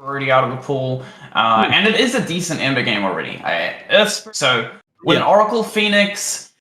already out of the pool, and it is a decent Ember game already. So with an Oracle Phoenix,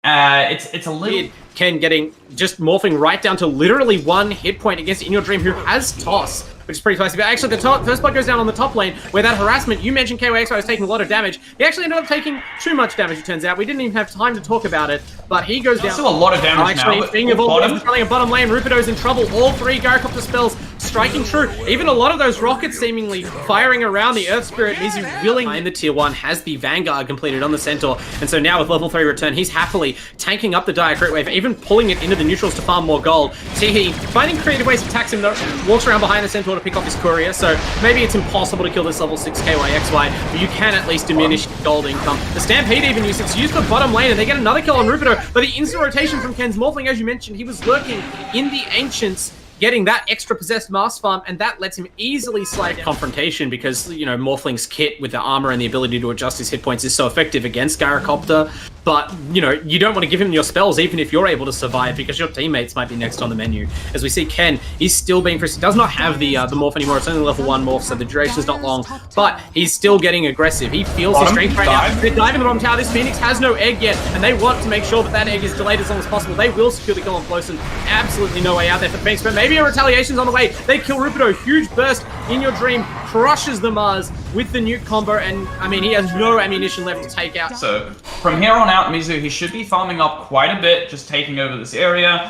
it's a little... Ken getting just morphing right down to literally 1 hit point against In Your Dream, who has Toss, which is pretty classy. But actually, the first blood goes down on the top lane, where that harassment, you mentioned KYXY was taking a lot of damage. He actually ended up taking too much damage, it turns out. We didn't even have time to talk about it, but he goes down. Still a lot of damage now. Being involved in a bottom lane, Rupido's in trouble. All 3 Gyrocopter spells striking true. Even a lot of those rockets seemingly firing around the Earth Spirit. Mizu willing in the tier 1 has the Vanguard completed on the Centaur, and so now with level 3 return, he's happily tanking up the Dire Crit Wave, even pulling it into the neutrals to farm more gold. Tihi finding creative ways to tax him, though, walks around behind the Centaur to pick off his courier, so maybe it's impossible to kill this level 6 KYXY, but you can at least diminish gold income. The Stampede even used the bottom lane, and they get another kill on Rupido, but the instant rotation from Ken's Morphling, as you mentioned, he was lurking in the Ancients, getting that extra possessed mass farm, and that lets him easily slide down. Confrontation, because, you know, Morphling's kit with the armor and the ability to adjust his hit points is so effective against Gyrocopter, but, you know, you don't want to give him your spells even if you're able to survive, because your teammates might be next on the menu. As we see, Ken, he's still being frisky. Does not have the morph anymore. It's only level 1 morph, so the duration's not long, but he's still getting aggressive. He feels his strength right now. They're diving the bottom tower. This Phoenix has no egg yet, and they want to make sure that that egg is delayed as long as possible. They will secure the kill on Flosen. Absolutely no way out there for the Phoenix, but maybe a retaliation's on the way. They kill Rupido. Huge burst. In Your Dream crushes the Mars with the nuke combo, and I mean, he has no ammunition left to take out. So from here on out, Mizu, he should be farming up quite a bit, just taking over this area.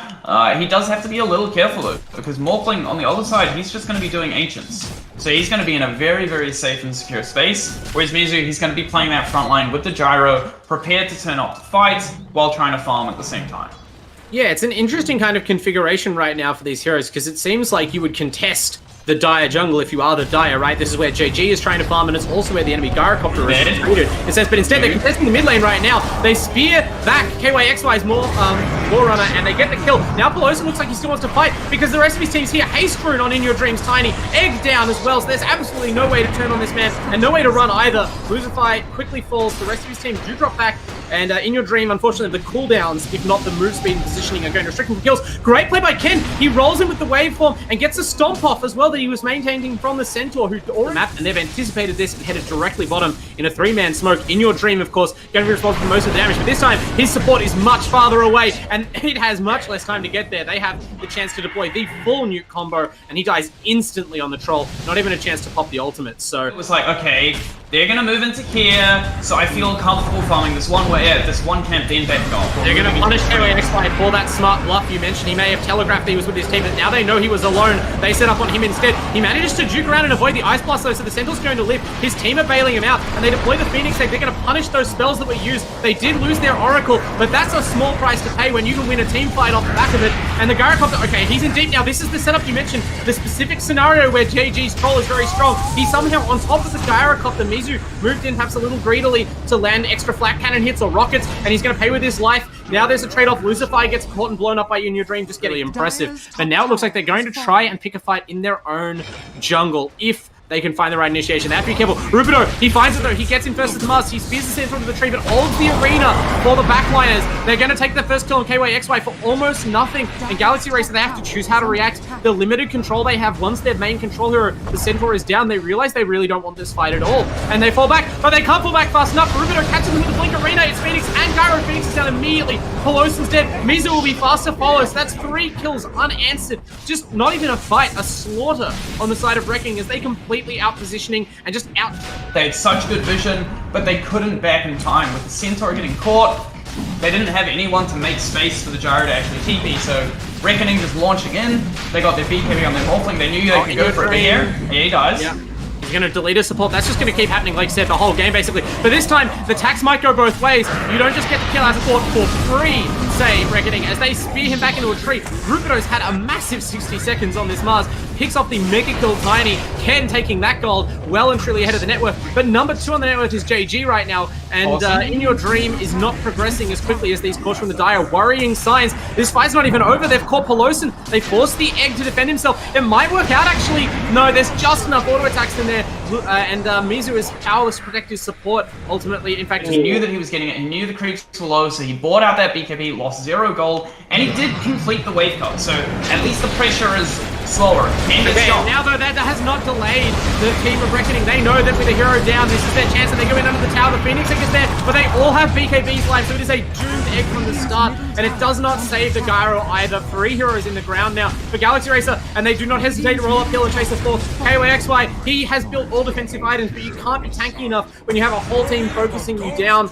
He does have to be a little careful though, because Morphling on the other side, he's just going to be doing Ancients. So he's going to be in a very, very safe and secure space, whereas Mizu, he's going to be playing that front line with the Gyro, prepared to turn up to fight while trying to farm at the same time. Yeah, it's an interesting kind of configuration right now for these heroes, because it seems like you would contest the Dire jungle if you are the Dire, right? This is where JG is trying to farm, and it's also where the enemy Gyrocopter is retreated. It says, but instead they're contesting the mid lane right now. They spear back KYXY's Warrunner, and they get the kill. Now Pelosi looks like he still wants to fight, because the rest of his team's here. Haste Rune on In Your Dream's Tiny. Egg down as well, so there's absolutely no way to turn on this man, and no way to run either. Luzify quickly falls. The rest of his team do drop back, and In Your Dream, unfortunately, the cooldowns, if not the move speed and positioning, are going to restrict him from kills. Great play by Ken. He rolls in with the waveform and gets a stomp off as well that he was maintaining from the Centaur, who already mapped, and they've anticipated this and headed directly bottom in a 3-man smoke. In Your Dream, of course, going to be responsible for most of the damage, but this time his support is much farther away, and it has much less time to get there. They have the chance to deploy the full nuke combo, and he dies instantly on the troll. Not even a chance to pop the ultimate. So it was like, okay, they're gonna move into here, so I feel comfortable farming this one camp, then back off. They're gonna punish KYXY for that smart bluff you mentioned. He may have telegraphed that he was with his team, but now they know he was alone. They set up on him instead. He manages to juke around and avoid the Ice Blast though, so the Centaur's going to live. His team are bailing him out, and they deploy the Phoenix Egg. They're gonna punish those spells that were used. They did lose their Oracle, but that's a small price to pay when you can win a team fight off the back of it. And the Gyrocopter, okay, he's in deep now. This is the setup you mentioned, the specific scenario where JG's troll is very strong. He's somehow on top of the Gyrocopter. Mizu moved in perhaps a little greedily to land extra flak cannon hits or rockets, and he's going to pay with his life. Now there's a trade-off. Lucify gets caught and blown up by In Your Dream, just getting impressive. But now it looks like they're going to try and pick a fight in their own jungle, if they can find the right initiation. They have to be careful. Rupido, he finds it though. He gets in first at the Mars. He spears the Centaur into the tree, but all of the arena for the backliners. They're going to take the first kill on KYXY for almost nothing. In Galaxy Racer, they have to choose how to react. The limited control they have, once their main control hero, the Centaur, is down, they realize they really don't want this fight at all. And they fall back, but they can't fall back fast enough. Rupido catches them in the Blink Arena. It's Phoenix and Gyro. Phoenix is down immediately. Pelosin's dead. Mizu will be fast to follow, so that's 3 kills unanswered. Just not even a fight, a slaughter on the side of Wrecking, as they completely out-positioning and just out. They had such good vision, but they couldn't back in time. With the Centaur getting caught, they didn't have anyone to make space for the Gyro to actually TP, so Reckoning just launching in. They got their BKB on their Morphling. They knew they could go for it here. Yeah, he dies. Yeah. He's going to delete his support. That's just going to keep happening, like I said, the whole game, basically. But this time, the tax might go both ways. You don't just get the kill out of support for free, say, Reckoning, as they spear him back into a tree. Rupido's had a massive 60 seconds on this Mars. Picks off the Mega Kill Tiny. Ken taking that gold well and truly ahead of the net worth. But number 2 on the net worth is JG right now. And In Your Dream is not progressing as quickly as these calls from the Dire. Worrying signs. This fight's not even over. They've caught Pelosin. They forced the Egg to defend himself. It might work out, actually. No, there's just enough auto attacks in there. And Mizu is powerless to protect his support, ultimately. In fact, he knew that he was getting it. He knew the creeps were low, so he bought out that BKB, lost 0 gold, and he did complete the wave cut. So at least the pressure is slower. Ken gets Okay, shot. now though that has not delayed the team of Reckoning. They know that with a hero down, this is their chance, and they go in under the tower. The Phoenix Egg is there, but they all have BKB's life, so it is a doomed egg from the start, and it does not save the gyro either. 3 heroes in the ground now for Galaxy Racer, and they do not hesitate to roll uphill and chase the fourth. KYXY, he has built all defensive items, but you can't be tanky enough when you have a whole team focusing you down.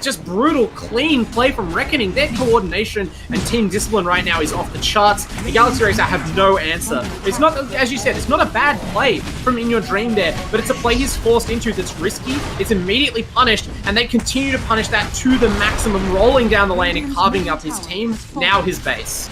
Just brutal, clean play from Reckoning. Their coordination and team discipline right now is off the charts. The Galaxy Racer have no answer. It's not, as you said, it's not a bad play from In Your Dream there, but it's a play he's forced into that's risky. It's immediately punished, and they continue to punish that to the maximum, rolling down the lane and carving up his team, now his base.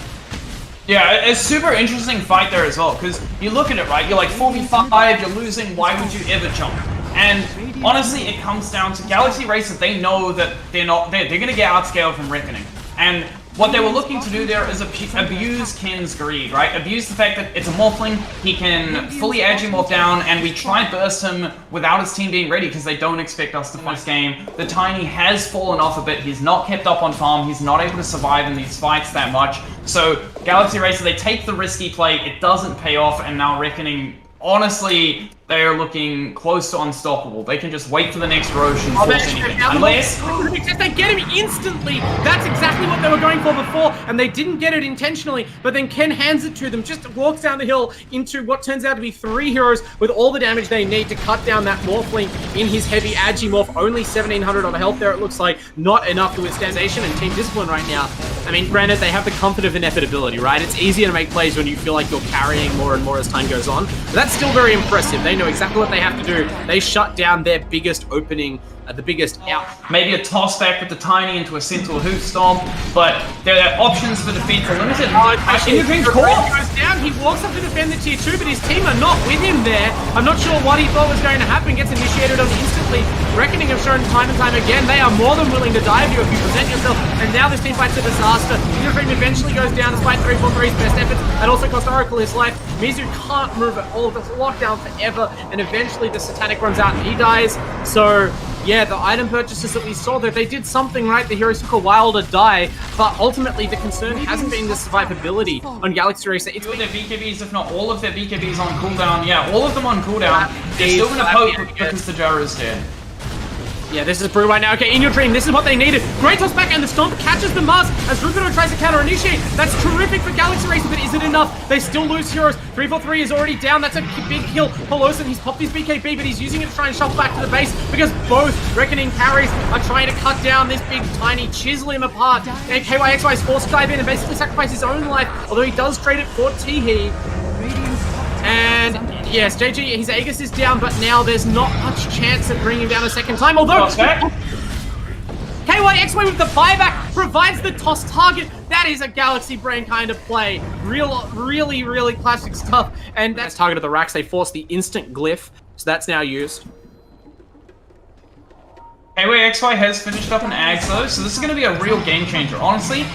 Yeah, it's a super interesting fight there as well, because you look at it, right? You're like 4v5, you're losing, why would you ever jump? And honestly, it comes down to Galaxy Racer. They know that they're going to get outscaled from Reckoning. And what they were looking to do there is abuse Ken's greed, right? Abuse the fact that it's a Morphling, he can fully Agimorph down, and we try and burst him without his team being ready because they don't expect us to win this game. The Tiny has fallen off a bit, he's not kept up on farm, he's not able to survive in these fights that much. So Galaxy Racer, they take the risky play, it doesn't pay off, and now Reckoning, honestly, they are looking close to unstoppable. They can just wait for the next Roche and force anything. Unless... They get him instantly! That's exactly what they were going for before, and they didn't get it intentionally, but then Ken hands it to them, just walks down the hill into what turns out to be 3 heroes with all the damage they need to cut down that Morphling in his heavy Agimorph. Only 1700 on health there, it looks like. Not enough to withstand station and team discipline right now. I mean, granted, they have the comfort of inevitability, right? It's easier to make plays when you feel like you're carrying more and more as time goes on, but that's still very impressive. They know exactly what they have to do. They shut down their biggest opening, the biggest out. Maybe a toss back with the Tiny into a Sentinel Hoof Stomp, but there are options for defense are limited. In your dreams, goes down, he walks up to defend the tier 2, but his team are not with him there. I'm not sure what he thought was going to happen. Gets initiated on instantly. Reckoning have shown time and time again they are more than willing to dive you if you present yourself, and now this team fight's a disaster. In your dream eventually goes down despite 343's best efforts. That also cost Oracle his life. Mizu can't move at all. It's locked down forever, and eventually the Satanic runs out and he dies. So yeah, the item purchases that we saw there, they did something right. The heroes took a while to die, but ultimately the concern hasn't been the survivability on Galaxy Racer. It's been their BKBs, if not all of their BKBs on cooldown. Yeah, all of them on cooldown. They're still going to poke because the Gyro's dead. Yeah, this is brutal right now. Okay, In Your Dream, this is what they needed. Great toss back, and the Stomp catches the Mars as Rupido tries to counter-initiate. That's terrific for Galaxy Racer, but is it enough? They still lose heroes. 343 is already down. That's a big kill. Pelosin, he's popped his BKB, but he's using it to try and shuffle back to the base because both Reckoning carries are trying to cut down this big Tiny, chisel him apart. And KYXY is forced to dive in and basically sacrifice his own life, although he does trade it for Teehee. And yes, JG, his Aegis is down, but now there's not much chance of bringing him down a second time, although KYXY with the buyback provides the toss target. That is a Galaxy Brain kind of play. Really classic stuff. And that's targeted the racks. They force the instant glyph, so that's now used. KYXY has finished up an Ags though, so this is going to be a real game changer. Honestly,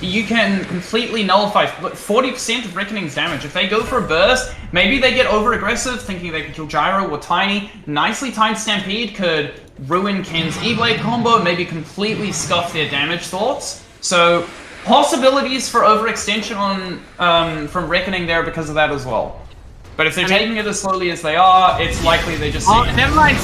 you can completely nullify 40% of Reckoning's damage. If they go for a burst, maybe they get over-aggressive, thinking they can kill Gyro or Tiny. Nicely timed Stampede could ruin Ken's E-Blade combo, maybe completely scuff their damage thoughts. So, possibilities for overextension on from Reckoning there because of that as well. But if they're taking it as slowly as they are, it's likely they just see it. Never mind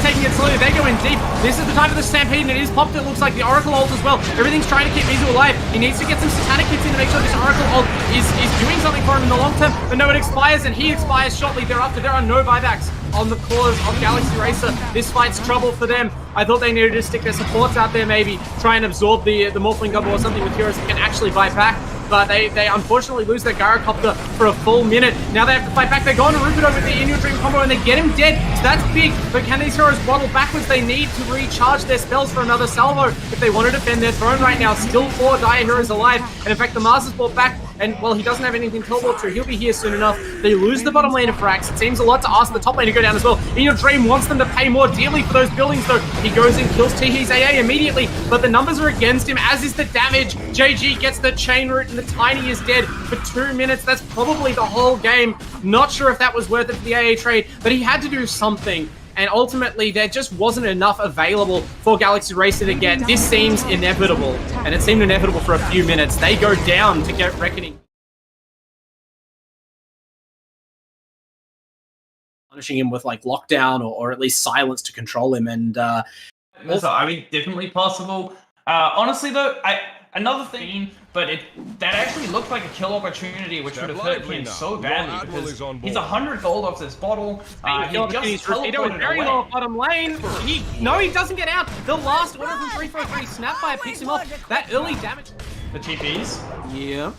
taking it slowly. They go in deep. This is the time for the Stampede, and it is popped. It looks like the Oracle ult as well. Everything's trying to keep Mizu alive. He needs to get some Satanic hits in to make sure this Oracle ult is doing something for him in the long term. But no, it expires, and he expires shortly thereafter. There are no buybacks on the cause of Galaxy Racer. This fight's trouble for them. I thought they needed to stick their supports out there, maybe try and absorb the Morphling Gobble or something with heroes that can actually buy back. But they unfortunately lose their Gyrocopter for a full minute. Now they have to fight back. They go on to Rupido with the In Your Dream combo and they get him dead. So that's big. But can these heroes waddle backwards? They need to recharge their spells for another salvo if they want to defend their throne right now. Still 4 Dire heroes alive. And in fact, the Mars is brought back. And, well, he doesn't have anything to teleport to. He'll be here soon enough. They lose the bottom lane of Frax. It seems a lot to ask the top lane to go down as well. In Your Dream wants them to pay more dearly for those buildings, though. He goes and kills Teehee's AA immediately, but the numbers are against him, as is the damage. JG gets the chain route, and the Tiny is dead for 2 minutes. That's probably the whole game. Not sure if that was worth it for the AA trade, but he had to do something. And ultimately, there just wasn't enough available for Galaxy Racer to get. This seems inevitable, and it seemed inevitable for a few minutes. They go down to get Reckoning. punishing him with like lockdown or at least silence to control him. And so, I mean, definitely possible. Honestly, though, another thing, but that actually looked like a kill opportunity, which would have hurt him so badly because he's 100 gold off this bottle. He just teleported very away. low bottom lane. He doesn't get out. The last order from 343 Snapfire picks him off. That early damage. The TPs. Yeah.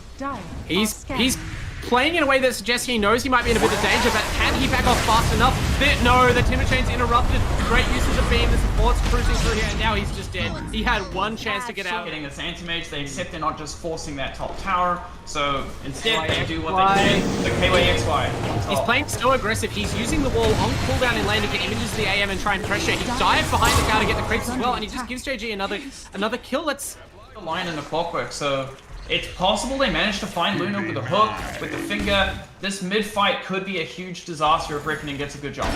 He's playing in a way that suggests he knows he might be in a bit of danger, but can he back off fast enough? No, the Timber Chain's interrupted. Great usage of beam, the support's cruising through here, and now he's just dead. He had one chance to get out. Getting this anti-mage, they accept they're not just forcing that top tower, so instead they do what they did, the KYXY. He's playing so aggressive, he's using the wall on cooldown in lane to get images of the AM and try and pressure. He dives behind the cow to get the creeps as well, and he just gives JG another kill. Let's... The line in the clockwork, so it's possible they managed to find Luna with the hook, with the finger. This mid-fight could be a huge disaster if Reckoning gets a good job.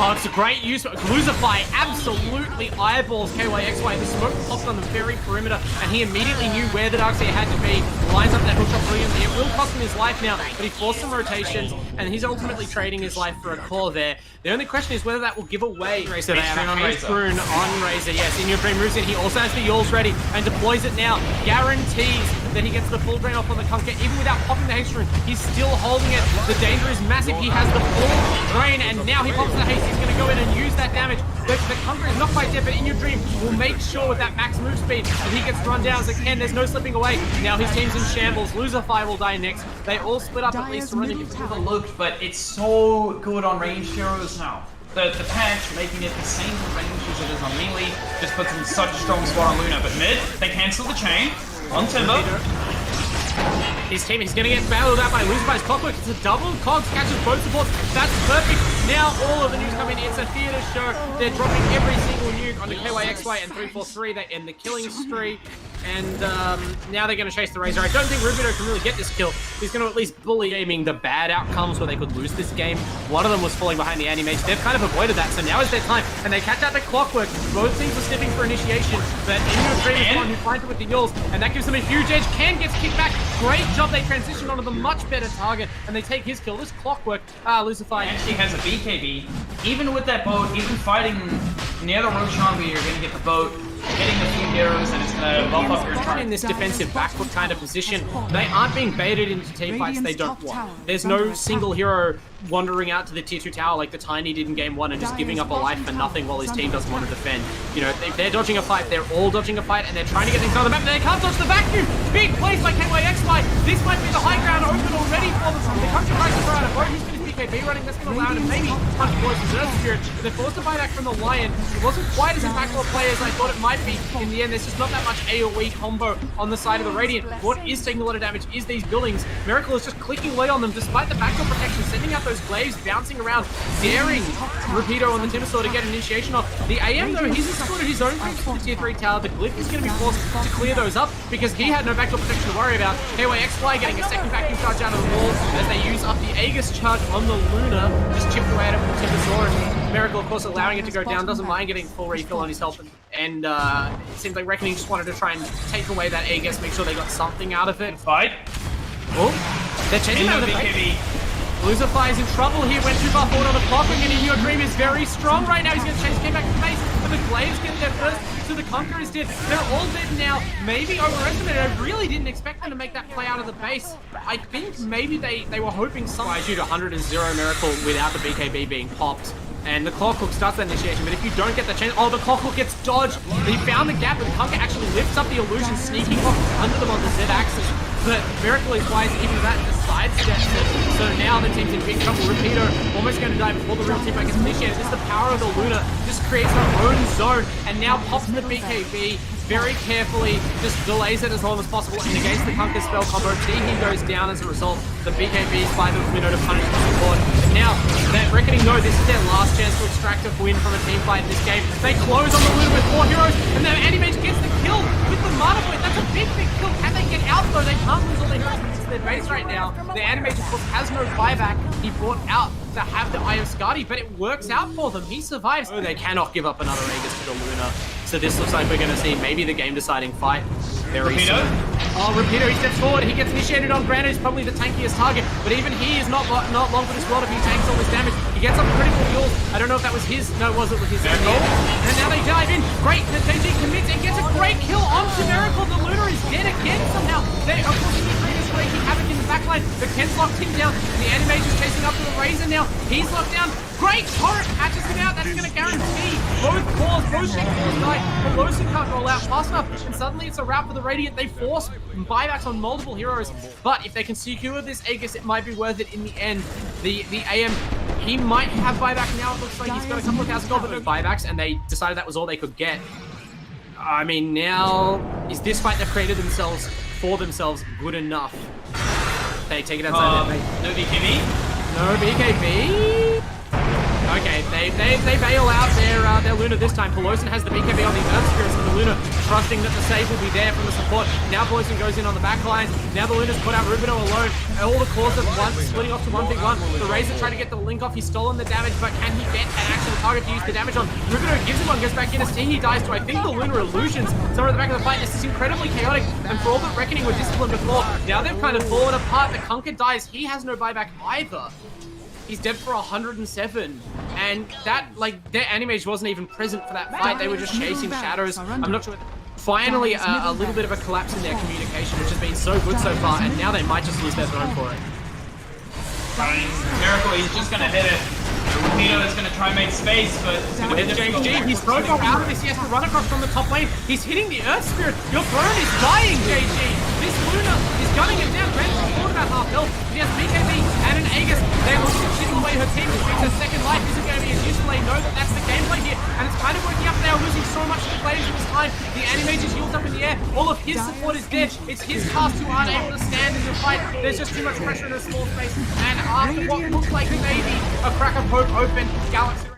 Oh, it's a great use. Gluzify absolutely eyeballs KYXY. The smoke popped on the very perimeter, and he immediately knew where the Darkseer had to be. Lines up that hookshot brilliantly. It will cost him his life now, but he forced some rotations, and he's ultimately trading his life for a core there. The only question is whether that will give away. Razor, they have a haste rune on Razor. Yes, In Your Dream moves in. He also has the Yawls ready and deploys it now. Guarantees that he gets the full drain off on the Conquer. Even without popping the haste rune, he's still holding it. The danger is massive. He has the full drain, and now he pops the haste. He's going to go in and use that damage. The Conquer is not quite dead, but In Your Dream will make sure with that max move speed that he gets run down as it can. There's no slipping away. Now his team's in shambles. Luzify will die next. They all split up at least to run and overlooked, but it's so good on ranged heroes now. The patch making it the same range as it is on melee just puts him in such a strong spot on Luna. But mid, they cancel the chain on Timber. His team is going to get battled out by Luzify's Clockwork. It's a double. Cogs catches both supports. That's perfect. Now all of the nukes come in. It's a theater show. They're dropping every single nuke onto KYXY and 343. They end the killing streak. And now they're going to chase the Razor. I don't think Rubido can really get this kill. He's going to at least bully gaming the bad outcomes where they could lose this game. One of them was falling behind the anti-mage. They've kind of avoided that, so now is their time. And they catch out the Clockwork. Both teams were sniffing for initiation, but In Your Dream is one who finds it with the Yawls, and that gives them a huge edge. Ken gets kicked back. Great job. They transition onto the much better target, and they take his kill. This Clockwork, Lucify. And she has a BKB. Even with that boat, even fighting near the Roshan where you're going to get the boat, getting a few heroes, and it's going to buff up your entire... In this defensive backfoot kind of position, they aren't being baited into team fights they don't want. There's no single hero wandering out to the tier 2 tower like the Tiny did in game 1 and just giving up a life for nothing while his team doesn't want to defend. You know, if they're dodging a fight, they're all dodging a fight, and they're trying to get things on the map, but they can't dodge the vacuum! Big place by KYXY! This might be the high ground open already for them. The country prices are out of boat. He's going to BKB running. That's going to allow him to maybe punch towards Reserve Spirit. They're forced to buy back from the Lion. It wasn't quite as impactful a play as I thought it might be in the end. There's just not that much AoE combo on the side of the Radiant. What is taking a lot of damage is these buildings. Miracle is just clicking away on them despite the backdoor protection, sending out those glaives, bouncing around, daring Rapido on the Timbersaw to get an initiation off. The AM, though, he's escorted his own creeps to the tier 3 tower. The Glyph is going to be forced to clear those up because he had no backdoor protection to worry about. KYXY getting a second vacuum charge out of the wall as they use up the Aegis charge on the Luna. Just chipped away at it with the Timbersaw, and Miracle, of course, allowing it to go down. Doesn't mind getting full refill on his health. And it seems like Reckoning just wanted to try and take away that Aegis, make sure they got something out of it. Fight. Oh, they're chasing out of the BKB. Luzify is in trouble here, went too far forward on the Clockwork, and In Your Dream is very strong right now. He's going to chase Ken back to the base, but the Glaives get there first, so the Conqueror is dead. They're all dead now. Maybe overestimated. I really didn't expect them to make that play out of the base. I think maybe they were hoping something. Shoot 100 and 0 Miracle without the BKB being popped. And the Clockhook starts that initiation, but if you don't get the chance... Oh, the Clockhook gets dodged. He found the gap, but the Conquer actually lifts up the illusion, sneaking off under them on the Z-axis. But Miracle is wise, even that just sidesteps it. So now the team's in big trouble. Rapido almost going to die before the real team gets initiated. This is the power of the Luna. Just creates her own zone, and now pops the BKB very carefully, just delays it as long as possible, and against the Conquer spell combo, Teehee goes down as a result. The BKBs by the Widow to punish the support. And now, that Reckoning know this is their last chance to extract a win from a team fight in this game. They close on the Luna with 4 heroes, and then Anti-Mage gets the kill with the Mana Point. That's a big kill. Can they get out though? They can't lose all their heroes into their base right now. The Anti-Mage, of course, has no buyback. He brought out to have the Eye of Skadi, but it works out for them. He survives. Oh, they cannot give up another Aegis to the Luna. So this looks like we're going to see maybe the game-deciding fight very soon. Oh, Rapido, he steps forward. He gets initiated on Granite. He's probably the tankiest target, but even he is not long for this world if he takes all this damage. He gets up critical fuels. I don't know if that was his. No, it wasn't with his. And now they dive in. Great. The JG commits and gets a great kill onto Miracle. The Luna is dead again somehow. They, of course, he's wreaking havoc in the backline, but Ken's locked him down. The Animation's chasing up to the Razor now. He's locked down. Great turret catches him out. That's going to guarantee both cores, both Shake cores die. Pelosi can't roll out fast enough, and suddenly it's a wrap for the Radiant. They force buybacks on multiple heroes, but if they can secure this Aegis, it might be worth it in the end. The AM, he might have buyback now. It looks like he's got a couple of thousand gold, but no buybacks, and they decided that was all they could get. I mean, now, is this fight they've created themselves for themselves good enough? They take it outside. No BKB? No BKB? Okay, they bail out their Luna this time. Pelosi has the BKB on the Earth Spirits, and the Luna trusting that the save will be there from the support. Now Pelosi goes in on the back line. Now the Luna's put out Rubido alone. All the cores at once, splitting off to 1v1. The Razor trying to get the link off. He's stolen the damage, but can he get an actual target to use the damage on? Rubido gives him one, goes back in as he dies to, I think, the Lunar Illusions. Somewhere at the back of the fight. This is incredibly chaotic, and for all that Reckoning were disciplined before, now they've kind of fallen apart. The Conquer dies. He has no buyback either. He's dead for 107, and that, like, their Animage wasn't even present for that fight. They were just chasing shadows. I'm not sure. Finally, a little bit of a collapse in their communication, which has been so good so far, and now they might just lose their throne for it. Miracle, he's just gonna hit it. Rapido is gonna try and make space, but it's gonna be difficult. JG, he's so far out of this. He has to run across from the top lane. He's hitting the Earth Spirit. Your throne is dying, JG. This Luna is gunning him down. Grant's forward about half health. He has BKB and an Aegis. They're looking at chipping away her team, which means her second life isn't going to be as useful. They know that that's the gameplay here, and it's kind of working out. They are losing so much of the players at this time. The Animator's healed up in the air. All of his support is dead. It's his cast who aren't able to stand in the fight. There's just too much pressure in a small space, and after what looks like maybe a crack of hope open, Galaxy